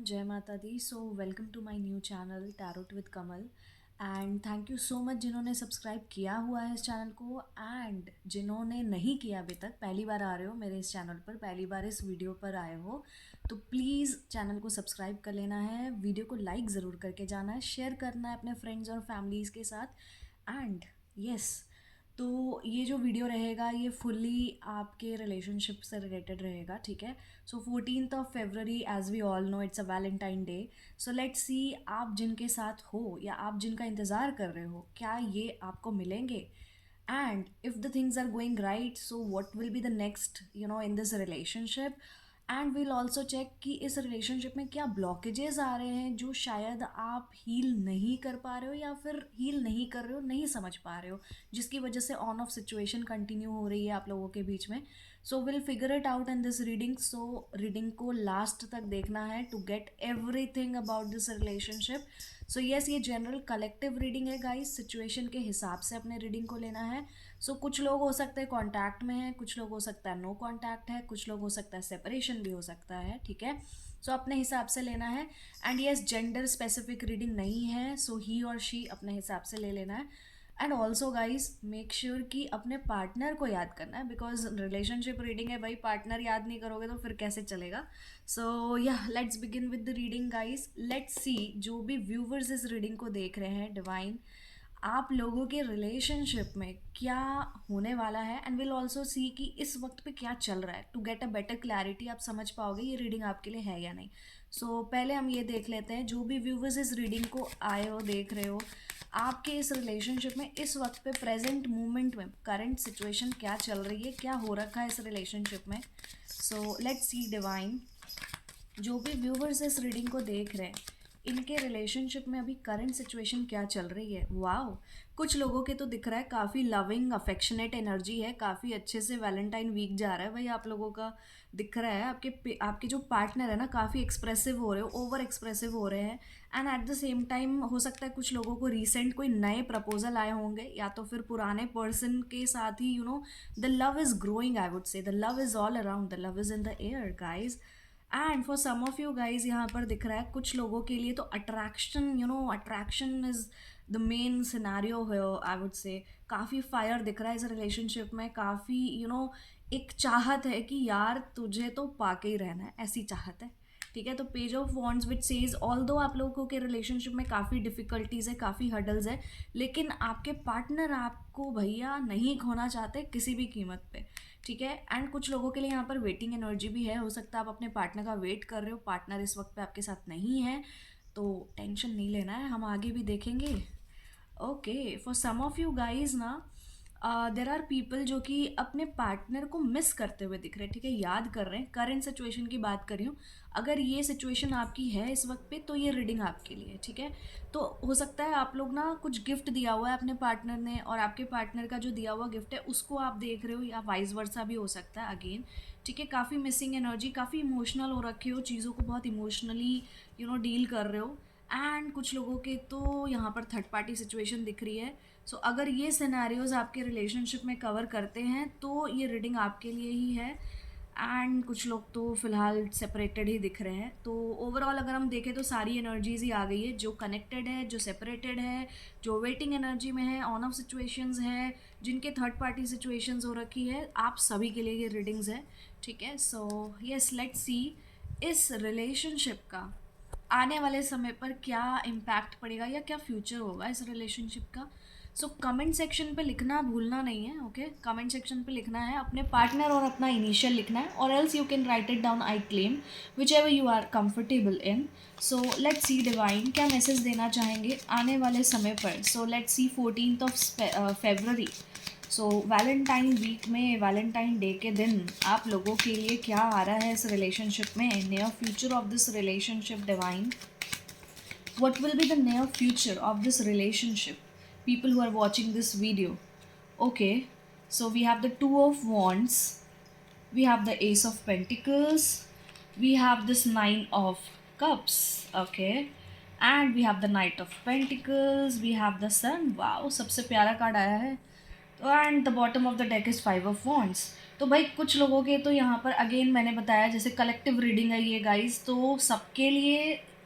जय माता दी। So welcome to my new channel tarot with Kamal. And thank you so much जिन्होंने subscribe किया हुआ है इस चैनल को, एंड जिन्होंने नहीं किया अभी तक, पहली बार आ रहे हो मेरे इस चैनल पर, पहली बार इस वीडियो पर आए हो, तो प्लीज़ चैनल को सब्सक्राइब कर लेना है, वीडियो को लाइक ज़रूर करके जाना है, शेयर करना है अपने फ्रेंड्स और फैमिलीज़ के साथ। एंड यस, तो ये जो वीडियो रहेगा ये फुल्ली आपके रिलेशनशिप से रिलेटेड रहेगा, ठीक है। So 14th of February, as we all know, it's a Valentine day. So let's see, आप जिनके साथ हो या आप जिनका इंतज़ार कर रहे हो, क्या ये आपको मिलेंगे? And if the things are going right, so what will be the next in this relationship. And will also check कि इस रिलेशनशिप में क्या ब्लॉकेजेस आ रहे हैं जो शायद आप हील नहीं कर पा रहे हो या फिर हील नहीं कर रहे हो, नहीं समझ पा रहे हो, जिसकी वजह से ऑन ऑफ सिचुएशन कंटिन्यू हो रही है आप लोगों के बीच में। So will figure it out in this reading. So reading को लास्ट तक देखना है to get everything about this relationship. So yes, ये जनरल कलेक्टिव रीडिंग है गाइस, सिचुएशन के हिसाब से अपने रीडिंग को लेना है। सो कुछ लोग हो सकते हैं कॉन्टैक्ट में हैं, कुछ लोग हो सकता है नो कॉन्टैक्ट है, कुछ लोग हो सकता है सेपरेशन भी हो सकता है, ठीक है। सो अपने हिसाब से लेना है। And yes, gender specific reading नहीं है, सो ही और शी अपने हिसाब से ले लेना है। And also guys, make sure कि अपने पार्टनर को याद करना है, बिकॉज रिलेशनशिप रीडिंग है भाई, पार्टनर याद नहीं करोगे तो फिर कैसे चलेगा। सो या let's begin with the reading guys. Let's see, जो भी व्यूवर्स इस रीडिंग को देख रहे हैं, डिवाइन आप लोगों के रिलेशनशिप में क्या होने वाला है, एंड विल ऑल्सो सी कि इस वक्त पे क्या चल रहा है, to get a better clarity आप समझ पाओगे ये रीडिंग आपके लिए है या नहीं। सो पहले हम ये देख लेते हैं, जो भी व्यूवर्स इस रीडिंग को आए हो, देख रहे हो, आपके इस रिलेशनशिप में इस वक्त पे प्रेजेंट मोमेंट में करंट सिचुएशन क्या चल रही है, क्या हो रखा है इस रिलेशनशिप में। सो लेट्स सी डिवाइन, जो भी व्यूवर्स इस रीडिंग को देख रहे हैं, इनके रिलेशनशिप में अभी करंट सिचुएशन क्या चल रही है। वाओ, कुछ लोगों के तो दिख रहा है काफ़ी लविंग अफेक्शनेट एनर्जी है, काफ़ी अच्छे से वैलेंटाइन वीक जा रहा है भाई आप लोगों का। दिख रहा है आपके जो पार्टनर है ना, काफ़ी एक्सप्रेसिव हो रहे हो, ओवर एक्सप्रेसिव हो रहे हैं। And at the same time हो सकता है कुछ लोगों को रिसेंट कोई नए प्रपोजल आए होंगे, या तो फिर पुराने पर्सन के साथ ही the love is growing, I would say the love is all around, the love is in the air guys. And for some of you guys, यहाँ पर दिख रहा है कुछ लोगों के लिए तो attraction, attraction is the main scenario है, आई वुड से। काफ़ी फायर दिख रहा है इस रिलेशनशिप में, काफ़ी एक चाहत है कि यार तुझे तो पाके ही रहना है, ऐसी चाहत है, ठीक है। तो page of wands which says, all दो आप लोगों के रिलेशनशिप में काफ़ी डिफ़िकल्टीज़ है, काफ़ी हर्डल्स है, लेकिन आपके पार्टनर आपको भैया नहीं खोना चाहते किसी भी कीमत पे, ठीक है। एंड कुछ लोगों के लिए यहाँ पर वेटिंग एनर्जी भी है, हो सकता है आप अपने पार्टनर का वेट कर रहे हो, पार्टनर इस वक्त पे आपके साथ नहीं है, तो टेंशन नहीं लेना है, हम आगे भी देखेंगे। Okay, for some of you guys ना, देर आर पीपल जो कि अपने पार्टनर को मिस करते हुए दिख रहे हैं, ठीक है, याद कर रहे हैं। करंट सिचुएशन की बात कर रही हूँ, अगर ये सिचुएशन आपकी है इस वक्त पे, तो ये रीडिंग आपके लिए है, ठीक है। तो हो सकता है आप लोग ना कुछ गिफ्ट दिया हुआ है अपने पार्टनर ने, और आपके पार्टनर का जो दिया हुआ गिफ्ट है उसको आप देख रहे हो, या वाइस वर्सा भी हो सकता है अगेन, ठीक है। काफ़ी मिसिंग एनर्जी, काफ़ी इमोशनल हो रखे हो, चीज़ों को बहुत इमोशनली डील कर रहे हो। एंड कुछ लोगों के तो यहाँ पर थर्ड पार्टी सिचुएशन दिख रही है। सो अगर ये सिनेरियोज आपके रिलेशनशिप में कवर करते हैं तो ये रीडिंग आपके लिए ही है। एंड कुछ लोग तो फिलहाल सेपरेटेड ही दिख रहे हैं। तो ओवरऑल अगर हम देखें तो सारी एनर्जीज ही आ गई है, जो कनेक्टेड है, जो सेपरेटेड है, जो वेटिंग एनर्जी में है, ऑन ऑफ सिचुएशंस है, जिनके थर्ड पार्टी सिचुएशंस हो रखी है, आप सभी के लिए ये रीडिंग्स है, ठीक है। सो यस, लेट्स सी इस रिलेशनशिप का आने वाले समय पर क्या इम्पैक्ट पड़ेगा या क्या फ्यूचर होगा इस रिलेशनशिप का। सो कमेंट सेक्शन पे लिखना भूलना नहीं है, ओके। कमेंट सेक्शन पे लिखना है, अपने पार्टनर और अपना इनिशियल लिखना है, और else you can write it down, I claim, whichever you are comfortable in. So let's see divine क्या मैसेज देना चाहेंगे आने वाले समय पर। So let's see 14th of February, so Valentine week में, वैलेंटाइन डे के दिन आप लोगों के लिए क्या आ रहा है इस रिलेशनशिप में, near future of this relationship divine. What will be the near future of this relationship? People who are watching this video. Okay, so we have the Two of Wands, we have the Ace of Pentacles, we have this Nine of Cups, okay, and we have the Knight of Pentacles, we have the Sun. Wow, सबसे प्यारा card आया है। And the bottom of the deck is Five of Wands. तो भाई कुछ लोगों के तो यहाँ पर अगेन मैंने बताया जैसे कलेक्टिव रीडिंग है ये गाइस, तो सबके लिए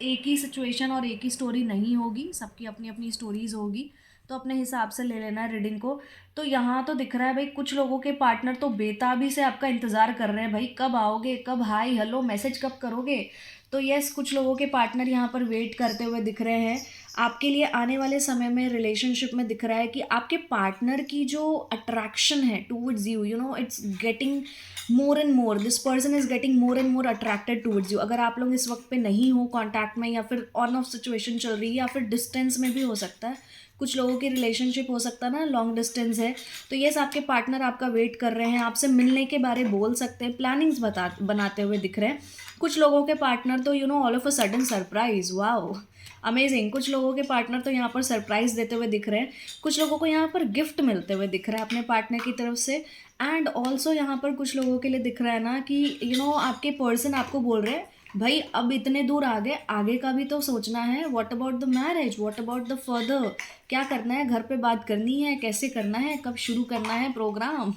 एक ही सिचुएशन और एक ही स्टोरी नहीं होगी, सबकी अपनी अपनी स्टोरीज होगी, तो अपने हिसाब से ले लेना है रीडिंग को। तो यहाँ तो दिख रहा है भाई कुछ लोगों के पार्टनर तो बेताबी से आपका इंतज़ार कर रहे हैं, भाई कब आओगे, कब हाय हेलो मैसेज कब करोगे। तो यस, कुछ लोगों के पार्टनर यहाँ पर वेट करते हुए दिख रहे हैं आपके लिए आने वाले समय में। रिलेशनशिप में दिख रहा है कि आपके पार्टनर की जो अट्रैक्शन है towards you, you know it's getting more and more, this person is getting more and more attracted towards you. अगर आप लोग इस वक्त पे नहीं हो कांटेक्ट में, या फिर ऑन ऑफ सिचुएशन चल रही है, या फिर डिस्टेंस में भी हो सकता है, कुछ लोगों की रिलेशनशिप हो सकता है ना लॉन्ग डिस्टेंस है, तो यस आपके पार्टनर आपका वेट कर रहे हैं, आपसे मिलने के बारे बोल सकते हैं, प्लानिंग्स बनाते हुए दिख रहे हैं। कुछ लोगों के पार्टनर तो all of a sudden surprise, wow amazing, कुछ लोगों के पार्टनर तो यहाँ पर सरप्राइज देते हुए दिख रहे हैं, कुछ लोगों को यहाँ पर गिफ्ट मिलते हुए दिख रहा है अपने पार्टनर की तरफ से। एंड ऑल्सो यहाँ पर कुछ लोगों के लिए दिख रहा है ना कि आपके पर्सन आपको बोल रहे हैं भाई अब इतने दूर आ गए, आगे का भी तो सोचना है, what about the marriage, what about the further, क्या करना है, घर पे बात करनी है, कैसे करना है, कब शुरू करना है प्रोग्राम।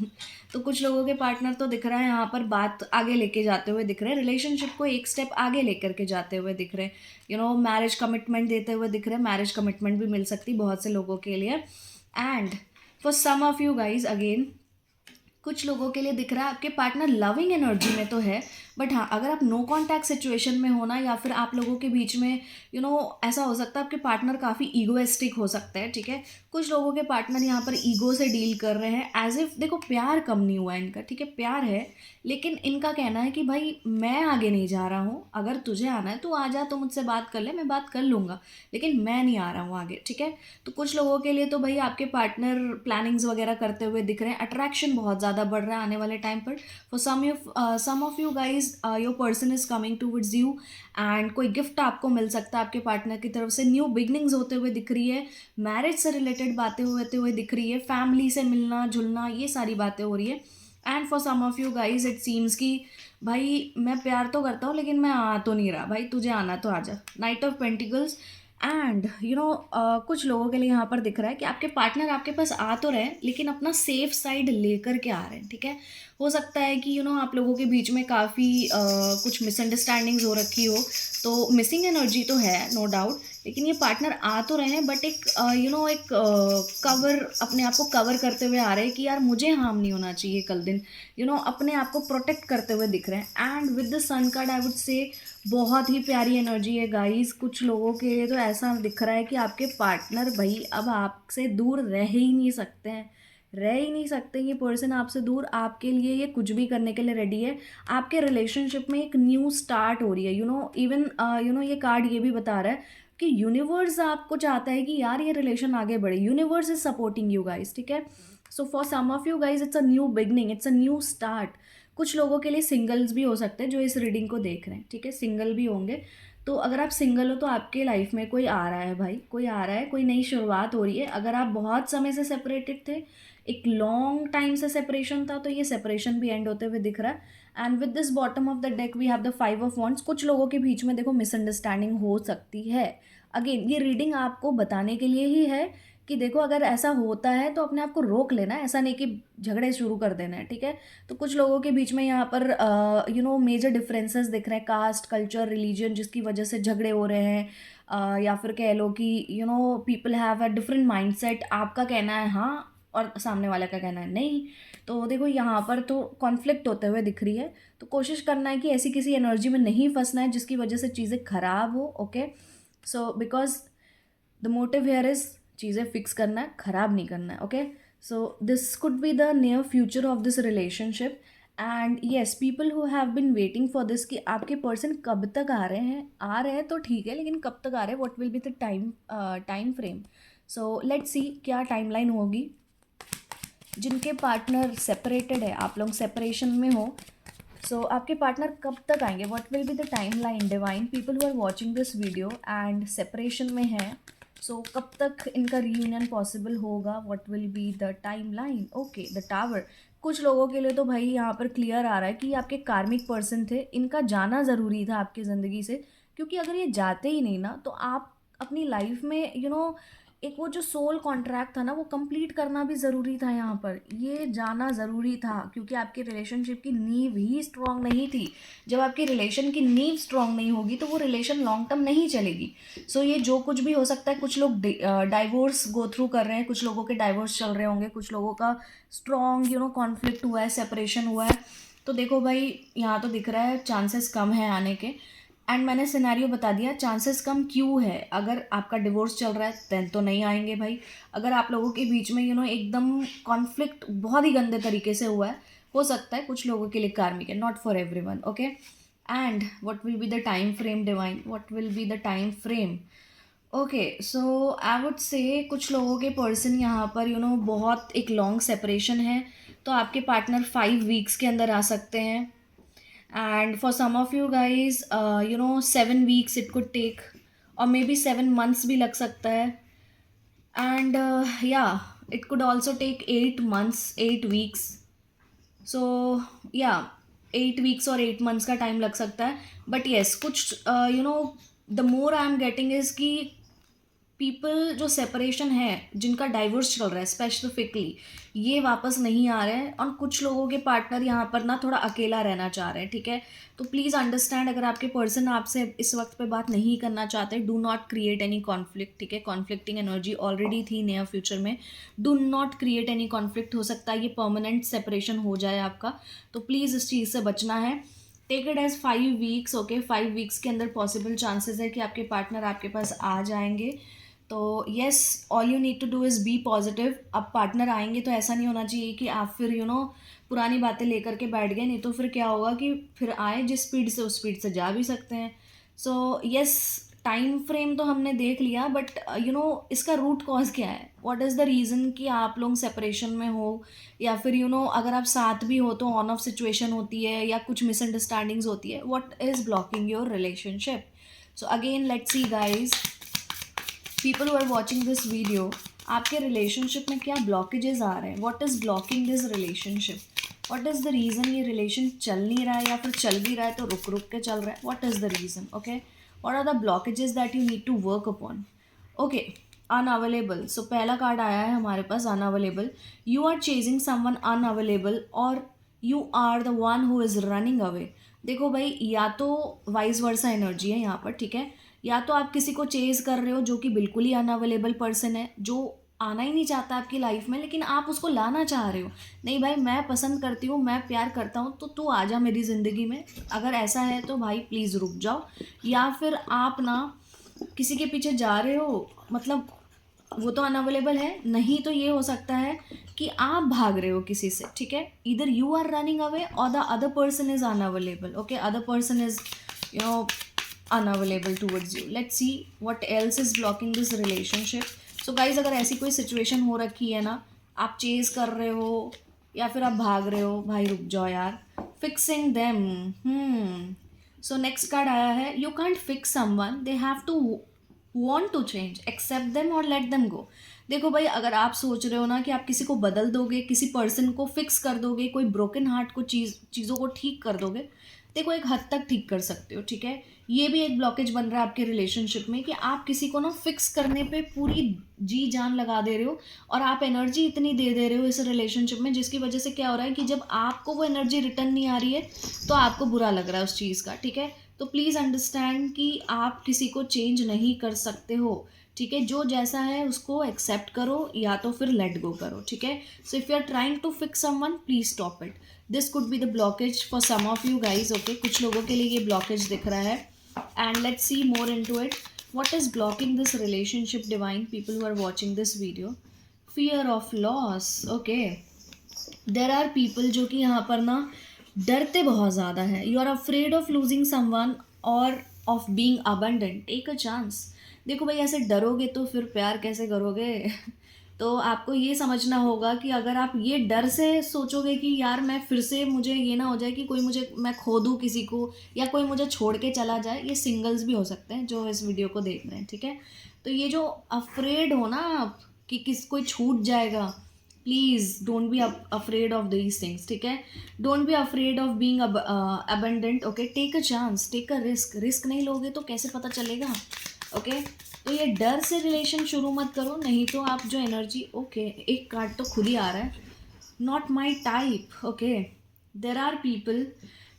तो कुछ लोगों के पार्टनर तो दिख रहा है यहाँ पर बात आगे लेके जाते हुए दिख रहे हैं, रिलेशनशिप को एक स्टेप आगे लेकर के जाते हुए दिख रहे हैं, मैरिज कमिटमेंट देते हुए दिख रहे हैं, मैरिज कमिटमेंट भी मिल सकती बहुत से लोगों के लिए। And for some of you guys again, कुछ लोगों के लिए दिख रहा है आपके पार्टनर लविंग एनर्जी में तो है, बट हाँ अगर आप नो कांटेक्ट सिचुएशन में हो ना, या फिर आप लोगों के बीच में ऐसा हो सकता है आपके पार्टनर काफ़ी ईगोइस्टिक हो सकते हैं, ठीक है। कुछ लोगों के पार्टनर यहाँ पर ईगो से डील कर रहे हैं, एज इफ देखो प्यार कम नहीं हुआ है इनका, ठीक है प्यार है, लेकिन इनका कहना है कि भाई मैं आगे नहीं जा रहा हूँ, अगर तुझे आना है तो आ जा, तो मुझसे बात कर ले, मैं बात कर लूँगा, लेकिन मैं नहीं आ रहा हूँ आगे, ठीक है। तो कुछ लोगों के लिए तो भाई आपके पार्टनर प्लानिंग्स वगैरह करते हुए दिख रहे हैं, अट्रैक्शन बहुत ज़्यादा बढ़ रहा है आने वाले टाइम पर। For some of you guys your person is coming towards you, and कोई गिफ्ट आपको मिल सकता है आपके पार्टनर की तरफ से, न्यू बिगनिंग्स होते हुए दिख रही है, मैरिज से रिलेटेड बातें होते हुए दिख रही है, फैमिली से मिलना जुलना ये सारी बातें हो रही है। And for some of you guys it seems कि भाई मैं प्यार तो करता हूँ लेकिन मैं आ तो नहीं रहा, भाई तुझे आना तो आजा, नाइट ऑफ पेंटिकल्स। एंड कुछ लोगों के लिए यहाँ पर दिख रहा है कि आपके पार्टनर आपके पास आ तो रहे हैं लेकिन अपना सेफ साइड लेकर के आ रहे हैं, ठीक है। हो सकता है कि आप लोगों के बीच में काफ़ी कुछ मिसअंडरस्टैंडिंग्स हो रखी हो, तो मिसिंग एनर्जी तो है नो डाउट, लेकिन ये पार्टनर आ तो रहे हैं, बट एक एक कवर, अपने आप को कवर करते हुए आ रहे हैं कि यार मुझे हार्म नहीं होना चाहिए कल दिन, अपने आप को प्रोटेक्ट करते हुए दिख रहे हैं। And with the sun card I would say बहुत ही प्यारी एनर्जी है गाइस, कुछ लोगों के लिए तो ऐसा दिख रहा है कि आपके पार्टनर भाई अब आपसे दूर रह ही नहीं सकते हैं, रह ही नहीं सकते, ये पर्सन आपसे दूर, आपके लिए ये कुछ भी करने के लिए रेडी है। आपके रिलेशनशिप में एक न्यू स्टार्ट हो रही है, इवन ये कार्ड ये भी बता रहा है कि यूनिवर्स आपको चाहता है कि यार ये रिलेशन आगे बढ़े, universe is supporting you guys, ठीक है। So for some of you guys it's a new beginning, it's a new start. कुछ लोगों के लिए सिंगल्स भी हो सकते हैं जो इस रीडिंग को देख रहे हैं, ठीक है, सिंगल भी होंगे। तो अगर आप सिंगल हो तो आपके लाइफ में कोई आ रहा है भाई, कोई आ रहा है, कोई नई शुरुआत हो रही है। अगर आप बहुत समय से सेपरेटेड थे, एक लॉन्ग टाइम से सेपरेशन था, तो ये सेपरेशन भी एंड होते हुए दिख रहा है। And with this bottom of the deck we have the 5 of wands. कुछ लोगों के बीच में देखो मिसअंडरस्टैंडिंग हो सकती है, अगेन ये रीडिंग आपको बताने के लिए ही है कि देखो अगर ऐसा होता है तो अपने आप को रोक लेना है, ऐसा नहीं कि झगड़े शुरू कर देना है, ठीक है। तो कुछ लोगों के बीच में यहाँ पर मेजर डिफरेंसेस दिख रहे हैं, कास्ट कल्चर रिलीजन, जिसकी वजह से झगड़े हो रहे हैं, या फिर कह लो कि people have a different mindset, आपका कहना है हाँ और सामने वाले का कहना है नहीं। तो देखो यहाँ पर तो कॉन्फ्लिक्ट होते हुए दिख रही है, तो कोशिश करना है कि ऐसी किसी एनर्जी में नहीं फंसना है जिसकी वजह से चीज़ें खराब हो, okay. So because the motive here is चीज़ें फिक्स करना है, ख़राब नहीं करना है, okay. So this could be the near future of this relationship. And yes people who have been waiting for this कि आपके पर्सन कब तक आ रहे हैं तो ठीक है, लेकिन कब तक आ रहे हैं, what will be the time frame. So let's सी क्या टाइमलाइन होगी। जिनके पार्टनर सेपरेटेड है, आप लोग सेपरेशन में हो, सो आपके पार्टनर कब तक आएंगे, what will be the time line divine, people who are watching this video and separation में है, सो कब तक इनका रियूनियन पॉसिबल होगा, what will be the time line. Okay, the tower. कुछ लोगों के लिए तो भाई यहाँ पर क्लियर आ रहा है कि ये आपके कार्मिक पर्सन थे, इनका जाना ज़रूरी था आपकी ज़िंदगी से, क्योंकि अगर ये जाते ही नहीं ना तो आप अपनी लाइफ में एक वो जो सोल कॉन्ट्रैक्ट था ना, वो कंप्लीट करना भी ज़रूरी था यहाँ पर, ये जाना ज़रूरी था, क्योंकि आपकी रिलेशनशिप की नींव ही स्ट्रॉन्ग नहीं थी। जब आपकी रिलेशन की नींव स्ट्रॉन्ग नहीं होगी तो वो रिलेशन लॉन्ग टर्म नहीं चलेगी। सो ये जो कुछ भी हो सकता है, कुछ लोग डाइवोर्स गो थ्रू कर रहे हैं, कुछ लोगों के डाइवोर्स चल रहे होंगे, कुछ लोगों का स्ट्रॉन्ग कॉन्फ्लिक्ट हुआ है, सेपरेशन हुआ है। तो देखो भाई, यहाँ तो दिख रहा है चांसेस कम है आने के। एंड मैंने सिनेरियो बता दिया चांसेस कम क्यों है। अगर आपका डिवोर्स चल रहा है देन तो नहीं आएंगे भाई। अगर आप लोगों के बीच में एकदम कॉन्फ्लिक्ट बहुत ही गंदे तरीके से हुआ है, हो सकता है कुछ लोगों के लिए कार्मिक है, not for everyone, okay. And what will be the time frame divine, what will be the time frame? Okay, so I would से कुछ लोगों के पर्सन यहाँ पर बहुत एक लॉन्ग सेपरेशन है, तो आपके पार्टनर 5 वीक्स के अंदर आ सकते हैं। And for some of you guys 7 weeks it could take, or maybe 7 months भी लग सकता है। And yeah, it could also take 8 months, 8 weeks। So yeah, 8 weeks और 8 months का टाइम लग सकता है। बट येस, कुछ the more I am getting is कि पीपल जो सेपरेशन है, जिनका डाइवोर्स चल रहा है स्पेसिफिकली, ये वापस नहीं आ रहे हैं। और कुछ लोगों के पार्टनर यहाँ पर ना थोड़ा अकेला रहना चाह रहे हैं, ठीक है। तो प्लीज़ अंडरस्टैंड, अगर आपके पर्सन आपसे इस वक्त पे बात नहीं करना चाहते, do not create any conflict, ठीक है। कॉन्फ्लिक्टिंग एनर्जी ऑलरेडी थी नियर फ्यूचर में, do not create any conflict. हो सकता है ये परमानेंट सेपरेशन हो जाए आपका, तो प्लीज़ इस चीज़ से बचना है। Take it as 5 weeks, okay. 5 weeks के अंदर पॉसिबल चांसेस है कि आपके पार्टनर आपके पास आ जाएंगे। तो yes, all you need to do is be positive. अब पार्टनर आएंगे तो ऐसा नहीं होना चाहिए कि आप फिर पुरानी बातें लेकर के बैठ गए, नहीं तो फिर क्या होगा कि फिर आए जिस स्पीड से उस स्पीड से जा भी सकते हैं। सो येस, टाइम फ्रेम तो हमने देख लिया, बट इसका रूट कॉज क्या है, व्हाट इज़ द रीज़न कि आप लोग सेपरेशन में हो, या फिर अगर आप साथ भी हो तो ऑन ऑफ सिचुएशन होती है, या कुछ मिसअंडरस्टैंडिंग्स होती है। What is blocking your relationship? So again let's see guys, people who are watching this video, आपके रिलेशनशिप में क्या ब्लॉकेजेस आ रहे हैं? What is blocking this relationship? What is the reason ये रिलेशन चल नहीं रहा है, या फिर चल भी रहा है तो रुक रुक के चल रहा है? What is the reason? Okay, what are the blockages that you need to work upon? Okay, unavailable. So पहला कार्ड आया है हमारे पास, unavailable. You are chasing someone unavailable, और you are the one who is running away. देखो भाई, या तो वाइस वर्सा एनर्जी है यहाँ पर, ठीक है। या तो आप किसी को चेज कर रहे हो जो कि बिल्कुल ही अनअवेलेबल पर्सन है, जो आना ही नहीं चाहता आपकी लाइफ में, लेकिन आप उसको लाना चाह रहे हो। नहीं भाई, मैं पसंद करती हूँ, मैं प्यार करता हूँ, तो तू आ जा मेरी ज़िंदगी में। अगर ऐसा है तो भाई प्लीज़ रुक जाओ। या फिर आप ना किसी के पीछे जा रहे हो, मतलब वो तो अनअवेलेबल है, नहीं तो ये हो सकता है कि आप भाग रहे हो किसी से, ठीक है। इधर यू आर रनिंग अवे और the other person is unavailable, okay. Other person is unavailable towards you. Let's see what else is blocking this relationship. So guys, अगर ऐसी कोई सिचुएशन हो रखी है ना, आप चेज कर रहे हो या फिर आप भाग रहे हो, भाई रुक जाओ यार। Fixing them, so next card आया है, you can't fix someone, they have to want to change, accept them और लेट देम गो। देखो भाई, अगर आप सोच रहे हो ना कि आप किसी को बदल दोगे, किसी पर्सन को फिक्स कर दोगे, कोई ब्रोकन हार्ट को चीज़ों को ठीक कर दोगे, देखो एक हद तक ठीक कर सकते हो, ठीक है। ये भी एक ब्लॉकेज बन रहा है आपके रिलेशनशिप में कि आप किसी को ना फिक्स करने पे पूरी जी जान लगा दे रहे हो, और आप एनर्जी इतनी दे रहे हो इस रिलेशनशिप में, जिसकी वजह से क्या हो रहा है कि जब आपको वो एनर्जी रिटर्न नहीं आ रही है तो आपको बुरा लग रहा है उस चीज़ का, ठीक है। तो प्लीज़ अंडरस्टैंड कि आप किसी को चेंज नहीं कर सकते हो, ठीक है। जो जैसा है उसको एक्सेप्ट करो या तो फिर लेट गो करो, ठीक है। So if you are trying to fix someone, please stop it. This could be the blockage for some of you guys, okay. कुछ लोगों के लिए ये ब्लॉकेज दिख रहा है, and let's see more into it. What is blocking this relationship divine, people who are watching this video? Fear of loss, okay. There are people जो कि यहाँ पर ना डरते बहुत ज़्यादा है। You are afraid of losing someone और of being abundant. Take a chance. देखो भाई, ऐसे डरोगे तो फिर प्यार कैसे करोगे? तो आपको ये समझना होगा कि अगर आप ये डर से सोचोगे कि यार मैं फिर से, मुझे ये ना हो जाए कि कोई मुझे, मैं खो दूँ किसी को, या कोई मुझे छोड़ के चला जाए। ये सिंगल्स भी हो सकते हैं जो इस वीडियो को देख रहे हैं, ठीक है। तो ये जो अफ्रेड हो ना आप कि कोई छूट जाएगा, please don't be afraid of these things, ठीक है। Don't be afraid of being abundant, okay. Take a chance, take a risk. Risk नहीं लोगे तो कैसे पता चलेगा, ओके। तो ये डर से रिलेशन शुरू मत करो, नहीं तो आप जो एनर्जी, ओके एक कार्ड तो खुद ही आ रहा है, not my type. Okay, there are people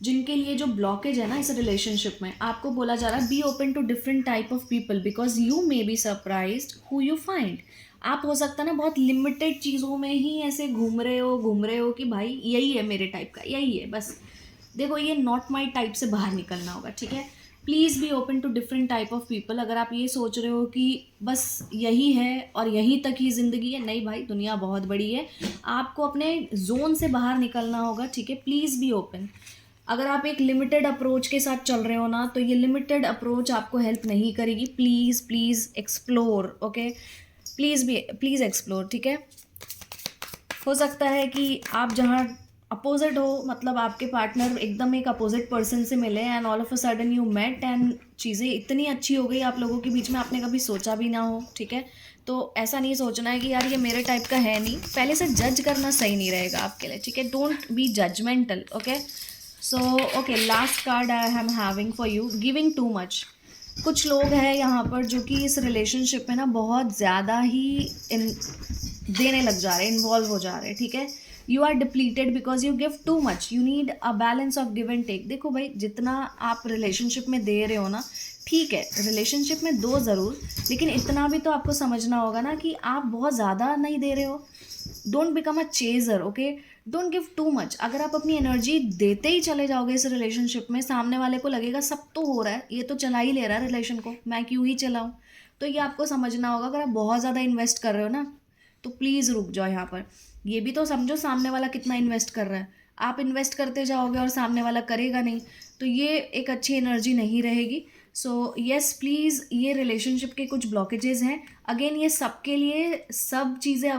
जिनके लिए जो ब्लॉकेज है ना इस रिलेशनशिप में, आपको बोला जा रहा है be open to different type of people because you may be surprised who you find. आप हो सकता है ना बहुत लिमिटेड चीज़ों में ही ऐसे घूम रहे हो कि भाई यही है मेरे टाइप का, यही है बस। देखो ये नॉट माई टाइप से बाहर निकलना होगा, ठीक है। Please be open to different type of people. अगर आप ये सोच रहे हो कि बस यही है और यहीं तक ही ज़िंदगी है, नहीं भाई, दुनिया बहुत बड़ी है, आपको अपने जोन से बाहर निकलना होगा, ठीक है। Please be open. अगर आप एक लिमिटेड अप्रोच के साथ चल रहे हो ना, तो ये लिमिटेड अप्रोच आपको हेल्प नहीं करेगी। Please please explore, okay, please explore, ठीक है। हो सकता है कि आप जहाँ अपोजिट हो, मतलब आपके पार्टनर एकदम एक अपोजिट पर्सन से मिले and all of a sudden you met and चीज़ें इतनी अच्छी हो गई आप लोगों के बीच में, आपने कभी सोचा भी ना हो, ठीक है। तो ऐसा नहीं सोचना है कि यार ये मेरे टाइप का है नहीं, पहले से जज करना सही नहीं रहेगा आपके लिए, ठीक है। Don't be judgemental, okay. So okay, last card I am having for you, giving too much. कुछ लोग हैं यहाँ पर जो कि इस रिलेशनशिप में ना बहुत ज़्यादा ही देने लग जा रहे हैं, इन्वॉल्व हो जा रहे हैं, ठीक है। You are depleted because you give too much, you need a balance of give and take. देखो भाई, जितना आप रिलेशनशिप में दे रहे हो ना, ठीक है, रिलेशनशिप में दो ज़रूर, लेकिन इतना भी तो आपको समझना होगा ना कि आप बहुत ज़्यादा नहीं दे रहे हो। Don't become a chaser, okay, don't give too much. अगर आप अपनी एनर्जी देते ही चले जाओगे इस रिलेशनशिप में, सामने वाले को लगेगा सब तो हो रहा है, ये तो चला ही ले रहा है रिलेशन को, मैं क्यों ही चलाऊँ। तो ये आपको समझना होगा, अगर आप बहुत ज़्यादा इन्वेस्ट कर रहे हो ना, तो प्लीज़ रुक जाओ यहाँ पर। ये भी तो समझो सामने वाला कितना इन्वेस्ट कर रहा है। आप इन्वेस्ट करते जाओगे और सामने वाला करेगा नहीं, तो ये एक अच्छी एनर्जी नहीं रहेगी। सो येस प्लीज़, ये रिलेशनशिप के कुछ ब्लॉकेजेस हैं। अगेन ये सबके लिए सब चीज़ें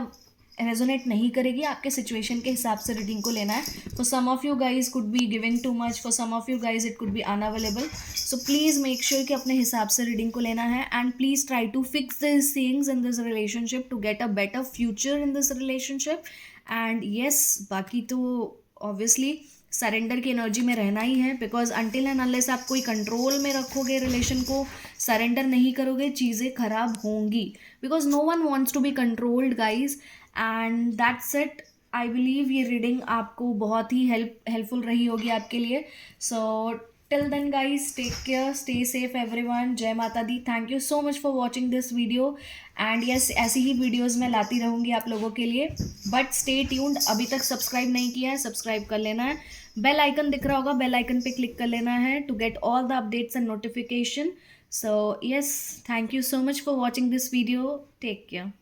रेजोनेट नहीं करेगी, आपके सिचुएशन के हिसाब से रीडिंग को लेना है। For some of you guys could be giving too much, for some of you guys it could be unavailable. So please make sure कि अपने हिसाब से रीडिंग को लेना है and please try to fix this things in this relationship to get a better future in this relationship. And yes, बाकी तो obviously surrender की एनर्जी में रहना ही है, बिकॉज अनटिल एंड अनलेस आप कोई कंट्रोल में रखोगे रिलेशन को, सरेंडर नहीं करोगे, चीज़ें खराब होंगी, because no one wants to be controlled guys. And that's it. I believe ये रीडिंग आपको बहुत ही हेल्पफुल रही होगी आपके लिए। So till then guys, take care, stay safe everyone, जय माता दी। Thank you so much for watching this video and yes, ऐसी ही वीडियोज़ मैं लाती रहूँगी आप लोगों के लिए, बट स्टे ट्यून्ड। अभी तक सब्सक्राइब नहीं किया है, सब्सक्राइब कर लेना है। बेल आइकन दिख रहा होगा, बेल आइकन पे क्लिक कर लेना है to get all the updates and notification. So yes, thank you so much for watching this video, take care.